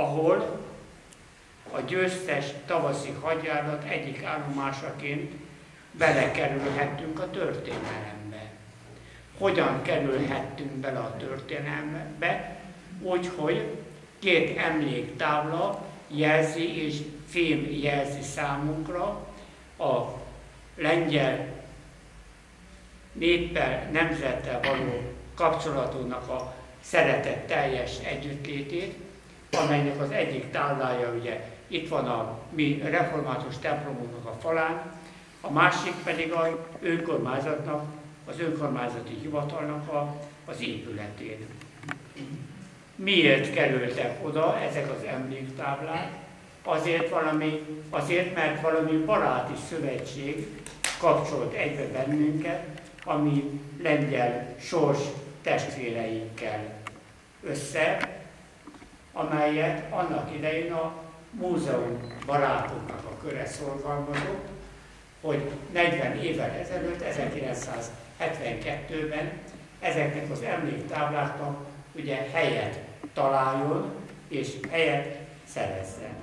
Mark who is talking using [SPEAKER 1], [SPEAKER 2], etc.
[SPEAKER 1] ahol a győztes tavaszi hadjárat egyik állomásaként belekerülhettünk a történelembe. Hogyan kerülhettünk bele a történelembe? Úgy, hogy 2 emléktábla jelzi és fém jelzi számunkra a lengyel néppel, nemzettel való kapcsolatunknak a szeretetteljes együttlétét, amelynek az egyik táblája ugye itt van a mi református templomunknak a falán, a másik pedig az önkormányzatnak, az önkormányzati hivatalnak az épületén. Miért kerültek oda ezek az emléktáblák? Azért, mert valami baráti szövetség kapcsolt egybe bennünket, ami lengyel sors testvéreinkkel össze, amelyet annak idején a múzeum barátoknak a köre szorgalmazott, hogy 40 évvel ezelőtt, 1972-ben ezeknek az emléktábláknak ugye helyet találjon és helyet szerezzen.